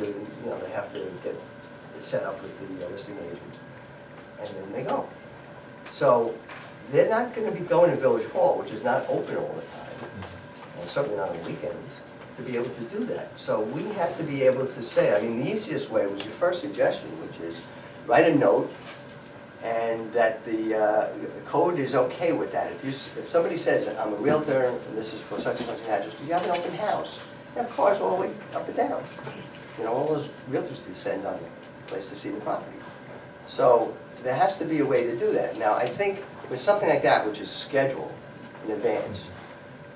to, they have to get it set up with the listing agent, and then they go. So they're not gonna be going to Village Hall, which is not open all the time, and certainly not on weekends, to be able to do that. So we have to be able to say, I mean, the easiest way was your first suggestion, which is write a note, and that the code is okay with that. If somebody says, I'm a realtor, and this is for such and such an address, do you have an open house? You have cars all the way up and down. All those realtors descend on the place to see the property. So there has to be a way to do that. Now, I think with something like that, which is scheduled in advance,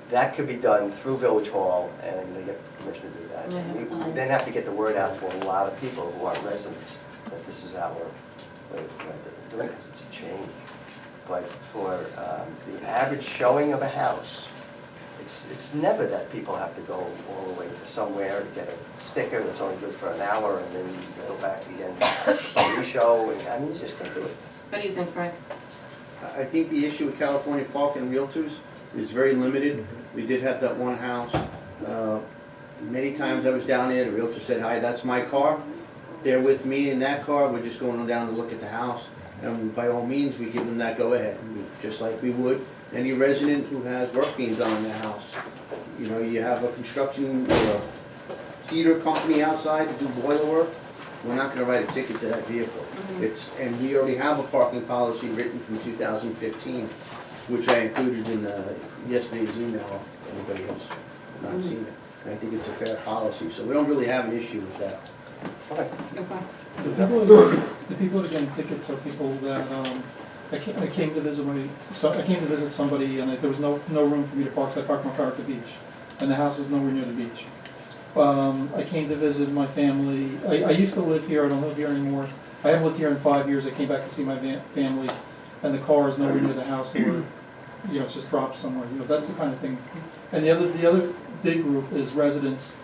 that could be done through Village Hall, and they get permission to do that. Yeah, And we nice. then have to get the word out to a lot of people who aren't residents, that this is our way of doing this. It's a change. But for the average showing of a house, it's never that people have to go all the way to somewhere to get a sticker that's only good for an hour, and then you go back again for a re-show, and I mean, you just can't do it. What do you think, Frank? I think the issue with California Park and Realtors is very limited. We did have that one house. Many times I was down there, the realtor said, hi, that's my car. They're with me in that car, we're just going down to look at the house. And by all means, we give them that go-ahead, just like we would any resident who has work being done in their house. You have a construction or a heater company outside to do boiler work, we're not gonna write a ticket to that vehicle. And we already have a parking policy written from 2015, which I included in yesterday's email, if anybody else has not seen it. And I think it's a fair policy, so we don't really have an issue with that. Okay. Okay. The people that are getting tickets are people that, I came to visit somebody, and there was no room for me to park, so I parked my car at the beach. And the house is nowhere near the beach. I came to visit my family. I used to live here, I don't live here anymore. I haven't lived here in 5 years. I came back to see my family, and the car is nowhere near the house, or, it's just dropped somewhere. That's the kind of thing. And the other big group is residents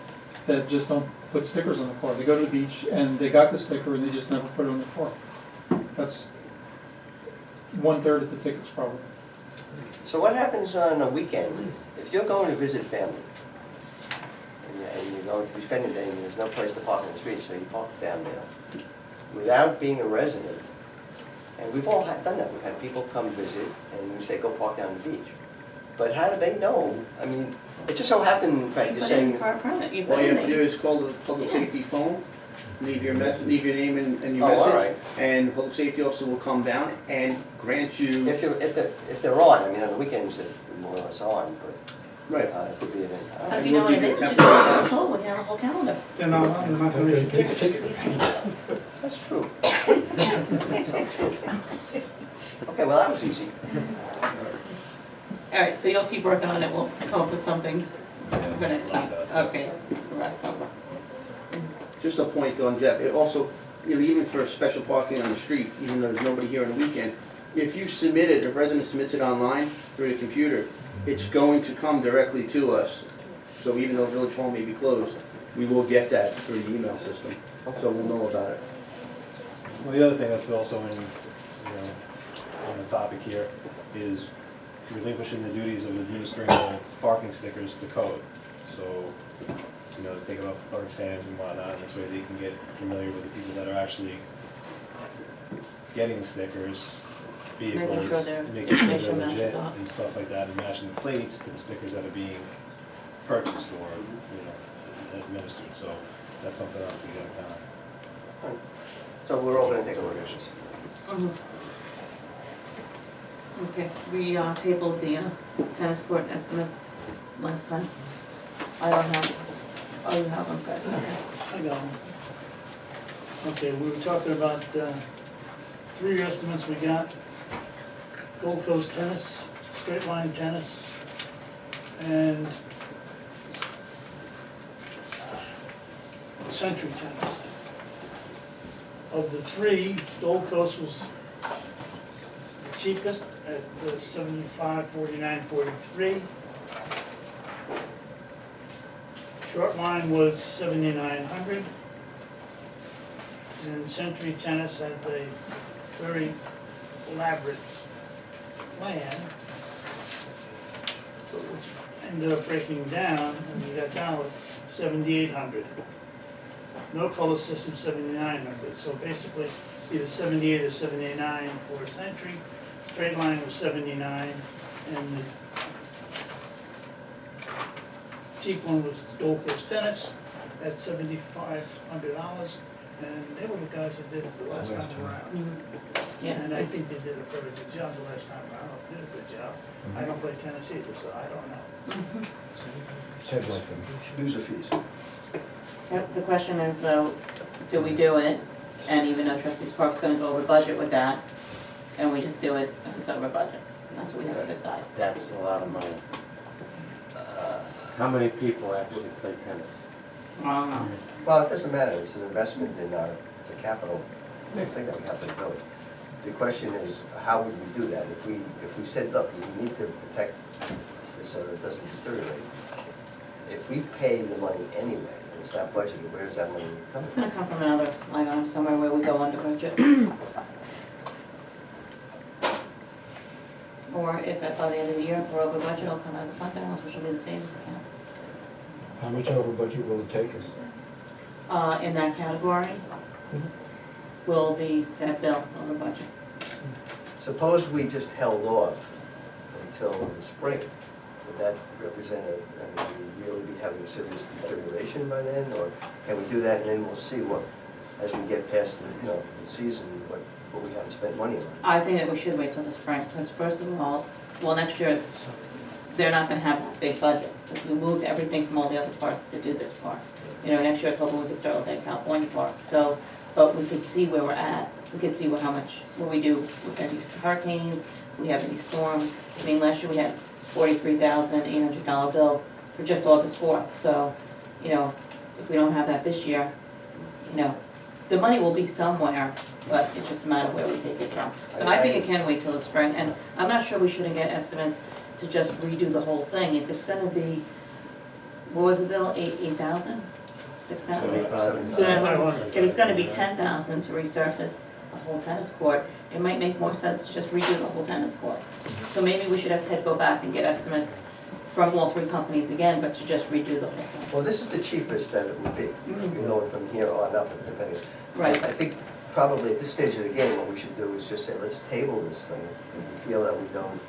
that just don't put stickers on the car. They go to the beach, and they got the sticker, and they just never put it on the car. That's 1/3 of the tickets, probably. So what happens on a weekend if you're going to visit family and you're going to be spending the day and there's no place to park in the street, so you park down there without being a resident? And we've all done that. We've had people come visit and we say, go park down the beach. But how do they know? I mean, it just so happened, Frank, You you're put in saying, for a permit, you All put you in have to do there. is call the public safety phone, leave your message, leave your name and your Oh, all message, right. and the public safety officer will come down and grant you. if they're on, I mean, on the weekends they're more or less on, but Right. it could be an But if I you know will what give it you is, a you go to temporary- control, we have a whole calendar. They're not going to issue tickets. That's true. That's so true. Okay, well, that was easy. All right, so you'll keep working on it, we'll come up with something for next time. Okay, for October. Just a point on Jeff, it also, even for special parking on the street, even though there's nobody here on the weekend, if you submit it, if a resident submits it online through the computer, it's going to come directly to us. So even though Village Hall may be closed, we will get that through the email system, so we'll know about it. Well, the other thing that's also in, on the topic here is relinquishing the duties of administering the parking stickers to code. So, think about park stands and whatnot, and this way they can get familiar with the people that are actually getting stickers, vehicles, Making sure their making sure information they're legit matches up. and stuff like that, and matching the plates to the stickers that are being purchased or, administered. So that's something else we got kind of. So we're all gonna take a look at this. Mhm. Okay, we tabled the tennis court estimates last time. I don't have, oh, you have them, guys, okay. I got them. Okay, we were talking about 3 estimates we got. Gold Coast Tennis, Straight Line Tennis, and Century Tennis. Of the 3, Gold Coast was the cheapest at $75.49.43. Short Line was $7,900. And Century Tennis had a very elaborate plan, but which ended up breaking down, and we got down with $7,800. no color system 79 numbers. So basically, either 78 or 79 for a Century, straight line was 79, and the cheap one was Gold Coast Tennis at $7,500, and they were the guys that did it the last time around. Mhm. Yeah. And I think they did a very good job the last time around, did a good job. I don't play tennis either, so I don't know. Mhm. Ted liked them. User fees. Yep, the question is though, do we do it, and even though trustees Park's gonna go over budget with that, and we just do it if it's over budget? And that's what we have to decide. That's a lot of money. How many people actually play tennis? I don't know. Well, it doesn't matter, it's an investment in our, it's a capital, thing that we have to build. The question is, how would we do that? If we said, look, we need to protect this so it doesn't deteriorate. If we pay the money anyway, and it's not budgeted, where is that money coming It's from? gonna come from another line item somewhere where we go under budget. Or if at by the end of the year, if we're over budget, it'll come out of the fund balance, which will be the savings account. How much over budget will it take us? In that category, will be that bill over budget. Suppose we just held off until the spring. Would that represent I mean, would we really be having serious deterioration by then? Or can we do that and then we'll see what, as we get past the season, what we haven't spent money on? I think that we should wait till the spring, because first of all, well, next year, they're not gonna have a big budget. Because we moved everything from all the other parks to do this park. You know, next year I was hoping we could start looking at California Park, so, but we could see where we're at. We could see how much, what we do with any hurricanes, we have any storms. I mean, last year we had $43,800 bill for just August 4th, so, you know, if we don't have that this year, you know, the money will be somewhere, but it's just a matter of where we take it from. So I think it can wait till the spring, and I'm not sure we shouldn't get estimates to just redo the whole thing. If it's gonna be, what was the bill, 8,000? 6,000? 75. If it's gonna be 10,000 to resurface a whole tennis court, it might make more sense to just redo the whole tennis court. So maybe we should have Ted go back and get estimates from all three companies again, but to just redo the whole thing. Well, this is the cheapest that it would be, Mhm. going from here on up, depending. Right. I think probably at this stage of the game, what we should do is just say, let's table this thing. If we feel that we don't,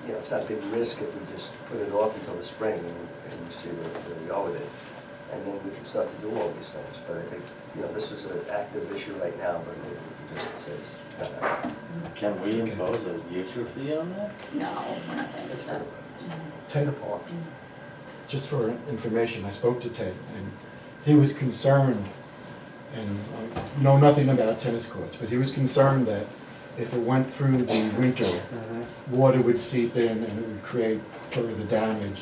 it's not a big risk if we just put it off until the spring and see where we are with it. And then we can start to do all these things. But I think, this is an active issue right now, but maybe we can just say it's not active. Can we impose a user fee on that? No, we're not gonna do that. Ted, just for information, I spoke to Ted, and he was concerned, and I know nothing about tennis courts, but he was concerned that if it went through the winter, water would seep in and it would create further damage,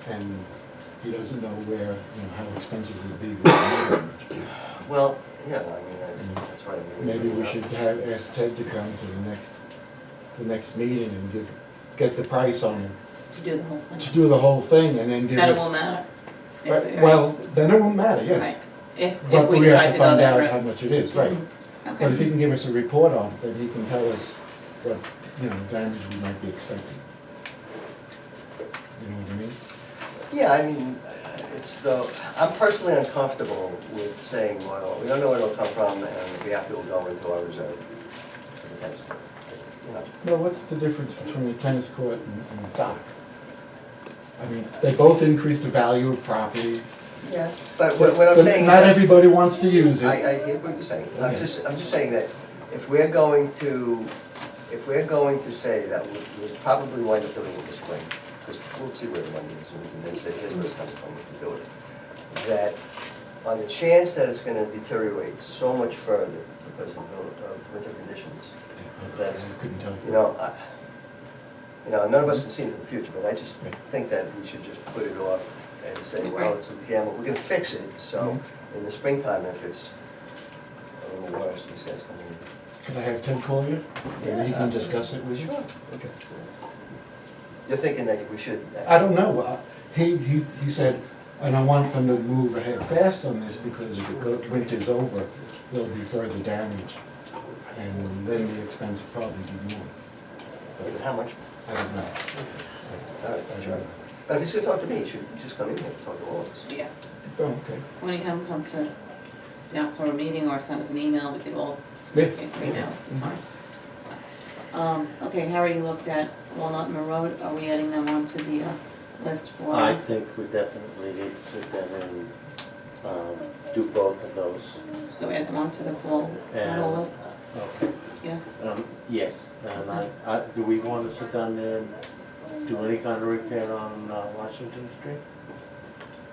and he doesn't know where, how expensive it would be with the damage. Well, that's why. Maybe we should ask Ted to come to the next meeting and get the price on it, To do the whole thing. to do the whole thing, and then give us. Then it won't matter. If- Well, then it won't matter, yes. Right. If But we we have decide to to go find that out route. how much it is, right. Mhm. But if Okay. he can give us a report on it, then he can tell us what, damage we might be expecting. You know what I mean? Yeah, I mean, I'm personally uncomfortable with saying, well, we don't know where it'll come from, and if we have to, we'll go into our reserve for the tennis court. Well, what's the difference between a tennis court and a dock? I mean, they both increase the value of properties. Yeah, but what I'm But saying is. not that- everybody wants to use it. I hear what you're saying. I'm Okay. just saying that if we're going to say that we'll probably wind up doing it this spring, because we'll see where the money is, and we can then say, here's where it's coming from, we can do it. That on the chance that it's gonna deteriorate so much further because of winter conditions, I couldn't tell you. none of us can see into the future, but I just think that we should just put it off and say, well, it's a gamble, we're gonna fix it, so in the springtime, if it's a little worse, this guy's coming in. Could I have Ted call you? Maybe he can discuss it with you? Sure. Okay. You're thinking that we should. I don't know. He said, and I want them to move ahead fast on this because if winter's over, there'll be further damage. And then the expense will probably be more. How much? I don't know. All right, I sure. don't know. But if he's gonna talk to me, he should just come in here and talk to all of us. Yeah, Oh, okay. when you have them come to the October meeting or send us an email, we could all, Yeah. right now, fine. Okay, Harry, you looked at Walnut Mill Road, are we adding them onto the list for? I think we definitely need to sit down and, do both of those. So add them onto the full metal And- list, Okay. yes? Yes, and do we want to sit down there and do any kind of repair on Washington Street?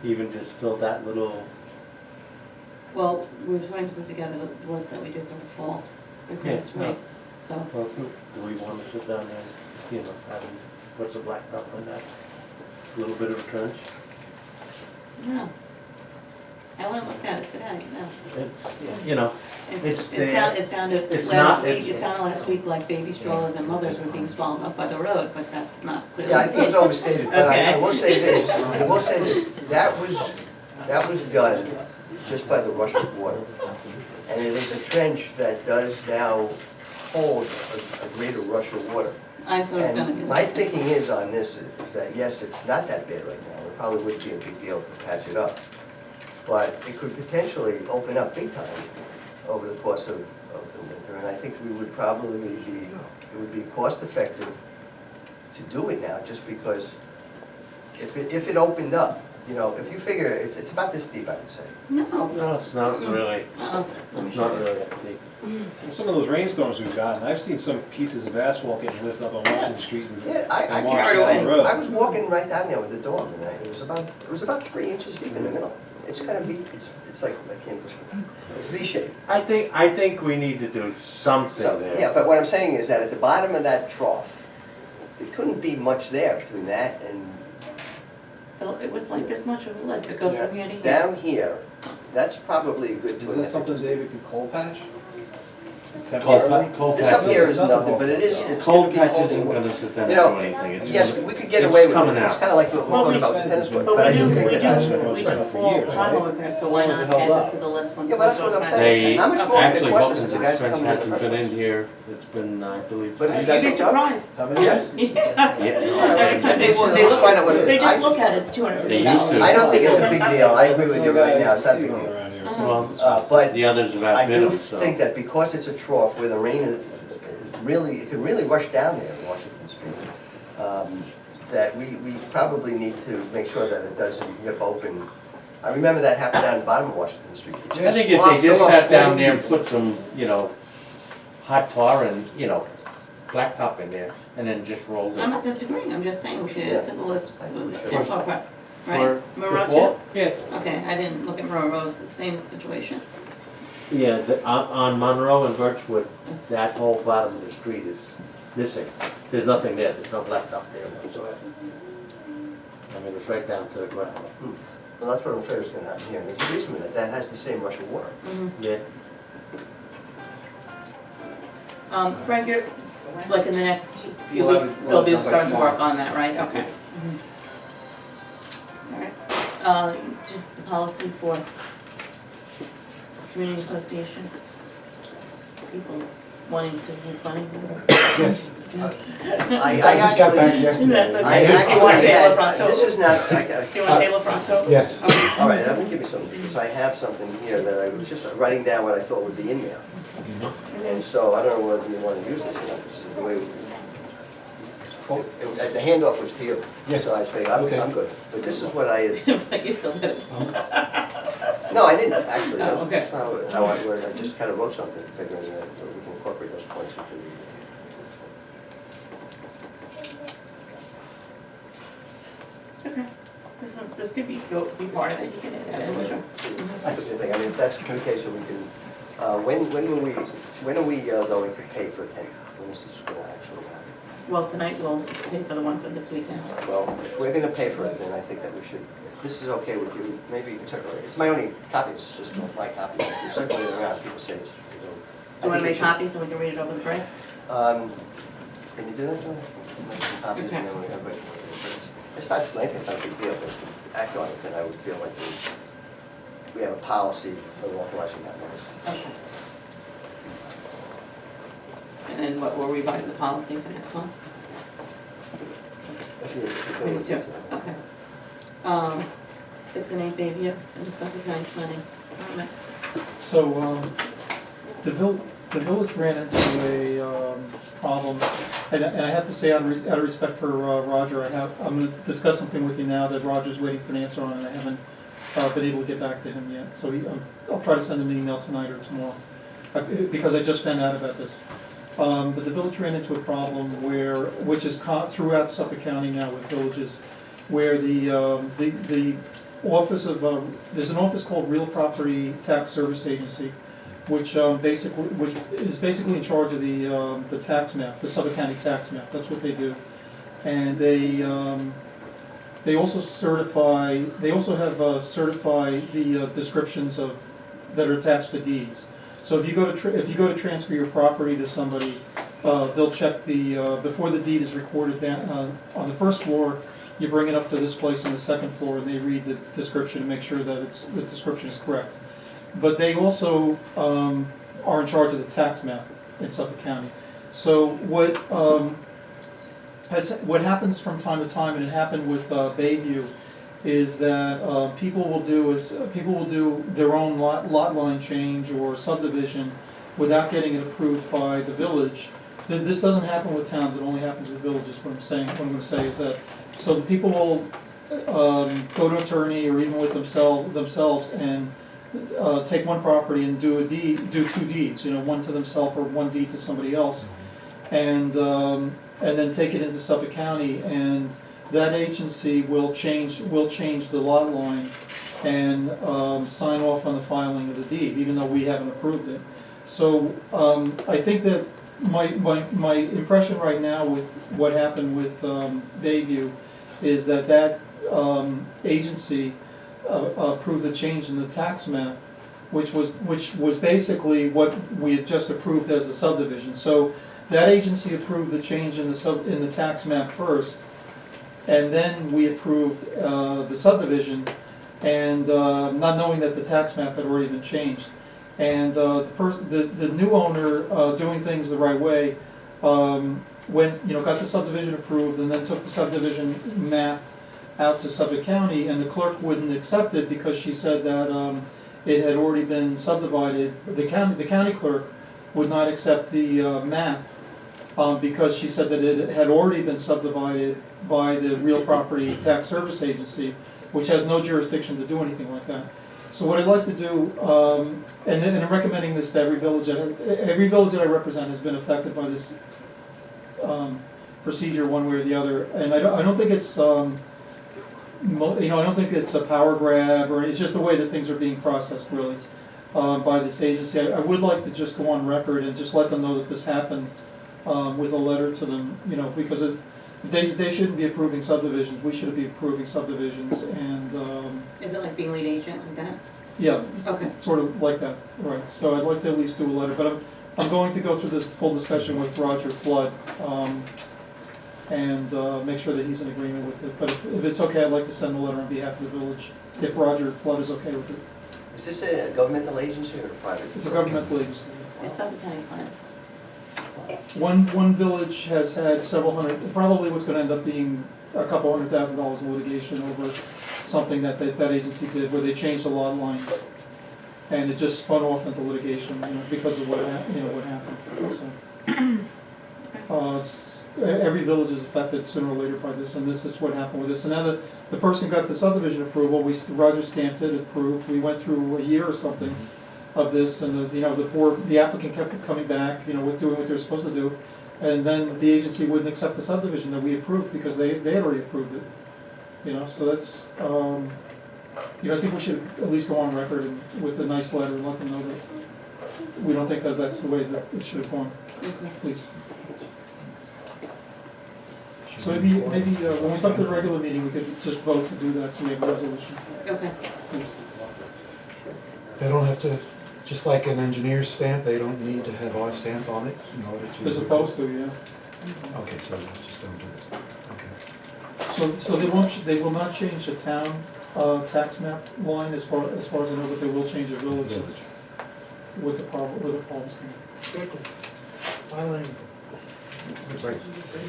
Even just fill that little, Well, we were trying to put together the list that we did for the fall, repairs, Yeah, right? So, well, do we want to sit down there and, you know, have them put some blacktop on that? A little bit of a trench? no. I went and looked at it today, no. It's, you know, It's It sounded It's last not- week, it's- it sounded last week like baby strollers and mothers were being swallowed up by the road, but that's not clearly. Yeah, I think it was overstated, but I Okay. will say this, that was done just by the rush of water. And it is a trench that does now hold a greater rush of water. I thought it was gonna be And the my same. thinking is on this is that, yes, it's not that bad right now, it probably would be a big deal to patch it up. But it could potentially open up big time over the course of the winter, and I think we would probably be, it would be cost effective to do it now, just because if it opened up, you know, if you figure, it's about this deep, I would say. No. no, it's not really, Let me it's show not you. really that deep. Well, some of those rainstorms we've gotten, I've seen some pieces of asphalt getting lifted up on Washington Street and Yeah, I and washed carried down away. the road. I was walking right down there with the dog, and it was about 3 inches deep in the middle. It's kind of V, it's like, I can't, it's V-shaped. I think we need to do something So, there. yeah, but what I'm saying is that at the bottom of that trough, there couldn't be much there between that and It was like this much of a lip, it goes from here to here. down here. That's probably a good Is 2.5 that something inches. David could cold patch? Cold This up patch here is- is nothing, but it is, it's gonna Cold be patch holding isn't water. gonna sit down You and know, do anything. It's yes, just- we could get it's away with coming it. It's out. kind of like what we're Well, talking we- about with the tennis court, But but I we do do, think we that that's do, gonna we cost. do for full years, right? pothole repair, so why As long as not it held add this up. to the list when Yeah, it but that's goes what I'm back? saying. How much more can Actually, it cost us if Wilkins' the guys trench come in the hasn't first been in place? here, it's been, I believe. But is You'd that be picked up? surprised. How many Yeah. years? Yeah. Every time they Let's look, find out what it is. they just I- look at it, it's $250. I don't think it's a big deal, I agree with you right now, it's not a big deal. But The others have I outbid do them, so. think that because it's a trough where the rain is really, it can really rush down there in Washington Street, that we probably need to make sure that it doesn't rip open. I remember that happened down the bottom of Washington Street. It I think if sloughed they just off sat down there and babies. put some, you know, hot tar and, you know, blacktop in there, and then just rolled I'm it. not disagreeing, I'm just saying we should add it to the list. I think we should. That's all right. For Right, Monroe the fall? too? Yeah, Okay, I didn't look at Monroe Road, it's the same situation. yeah, on Monroe and Birchwood, that whole bottom of the street is missing. There's nothing there, there's no blacktop there whatsoever. I mean, it's right down to the ground. Well, that's what I'm afraid is gonna happen here, and there's a reason for that, that has the same rush of water. Yeah. Frank, you're, like in the next few Well, I weeks, would- they'll be well, starting to tomorrow. work on that, right? Okay. All right. Did the policy for community association, people wanting to use money? Yes, I I just got back actually, yesterday. That's I okay. actually You want to table it for had, October? this is not, Do you want to table it for October? Yes. Okay. all right, let me give you something, because I have something here that I was just writing down what I thought would be in there. And so I don't know whether you want to use this or not, this is the way, the handoff was to you. Yes. So I say, Okay. I'm good, but this is what I had, But you still did it. no, I didn't, actually, Oh, okay. that's how I just kind of wrote something, figuring that we can incorporate those points into the. Okay. This could be part of it, you can add that in, sure. That's the thing, I mean, if that's the case, so we can, when are we going to pay for a tent? When is this going to actually happen? Well, tonight we'll pay for the one for this weekend. Well, if we're gonna pay for it, then I think that we should, if this is okay with you, maybe circulate. It's my only copy, it's just my copy. If you circulate it around, people say it's, Do you want to make copies so we can read it over the break? Can you do that, Joe? Make some copies and then we have, but it's not, I think it's not a big deal, but if we act on it, then I would feel like we have a policy for authorizing that money. Okay. And then what, we'll revise the policy for next month? Me too, okay. 6 and 8 Bayview, and the Suffolk County Planning Department. So, the village ran into a, problem, and I have to say, out of respect for, Roger, I'm gonna discuss something with you now that Roger's waiting for an answer on, and I haven't, been able to get back to him yet. So I'll try to send him an email tonight or tomorrow, because I just found out about this. But the village ran into a problem which is throughout Suffolk County now with villages, where the office of, there's an office called Real Property Tax Service Agency, which is basically in charge of the tax map, the Suffolk County tax map. That's what they do, and they also certify. They also have certify the descriptions that are attached to deeds. So if you go to transfer your property to somebody, they'll check before the deed is recorded down on the first floor. You bring it up to this place on the second floor, and they read the description to make sure that the description is correct. But they also are in charge of the tax map in Suffolk County. So what happens from time to time, and it happened with Bayview, is that people will do their own lot line change or subdivision without getting it approved by the village. This doesn't happen with towns; it only happens with villages. What I'm going to say is that so the people will go to an attorney or even with themselves and take one property and do two deeds. One to themselves or one deed to somebody else, and then take it into Suffolk County, and that agency will change the lot line and sign off on the filing of the deed, even though we haven't approved it. So I think that my impression right now with what happened with Bayview is that agency approved the change in the tax map, which was basically what we had just approved as a subdivision. So that agency approved the change in the tax map first, and then we approved the subdivision, and not knowing that the tax map had already been changed. And the new owner, doing things the right way, got the subdivision approved, and then took the subdivision map out to Suffolk County, and the clerk wouldn't accept it because she said that it had already been subdivided. The county clerk would not accept the map because she said that it had already been subdivided by the Real Property Tax Service Agency, which has no jurisdiction to do anything like that. So what I'd like to do, and I'm recommending this to every village that I represent has been affected by this procedure one way or the other, and I don't think it's I don't think it's a power grab, or it's just the way that things are being processed really by this agency. I would like to just go on record and just let them know that this happened with a letter to them, because they shouldn't be approving subdivisions. We should be approving subdivisions, and Is it like being lead agent like that? yeah, Okay. sort of like that, right. So I'd like to at least do a letter, but I'm going to go through this full discussion with Roger Flood and make sure that he's in agreement with it. But if it's okay, I'd like to send a letter on behalf of the village, if Roger Flood is okay with it. Is this a governmental agency or a private? It's a governmental agency. It's Suffolk County Plan. One village has had several hundred, probably what's going to end up being a couple $100,000 in litigation over something that agency did, where they changed the lot line, and it just spun off into litigation, because of what happened. So, every village is affected sooner or later by this, and this is what happened with this. And now the person got the subdivision approval. Roger stamped it, approved. We went through a year or something of this, and the applicant kept coming back, with doing what they're supposed to do, and then the agency wouldn't accept the subdivision that we approved because they had already approved it. So that's I think we should at least go on record with a nice letter and let them know that we don't think that that's the way that it should have gone. Please. So maybe when we come to the regular meeting, we could just vote to do that, so we have a resolution. Okay. Please. They don't have to, just like an engineer's stamp, they don't need to have our stamp on it in order to. They're supposed to, yeah. Okay, so just don't do it. Okay. So they will not change the town tax map line as far as I know, but they will change the villages with the problems come. Quickly. Eileen. Right.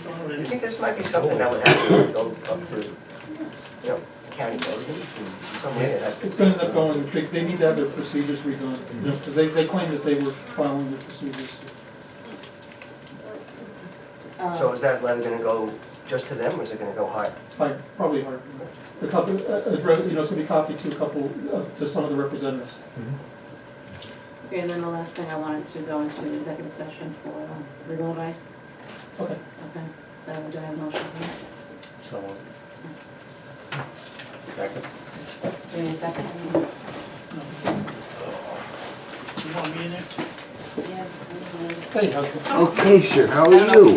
All Do you right. think this might be something that would have to go up to, county roads in some way? It has to- It's gonna end up going, they need to have their procedures redone, because they claim that they were following the procedures. So is that letter gonna go just to them, or is it gonna go higher? Probably hard. The couple, address, it's gonna be copied to a couple, to some of the representatives. Okay, and then the last thing I wanted to go into executive session for legal advice. Okay. Okay, so do I have a motion for that? So, second. Give me a second. You want me in there? Yeah. Hey, how's it? Okay, sir, how I don't are know. you?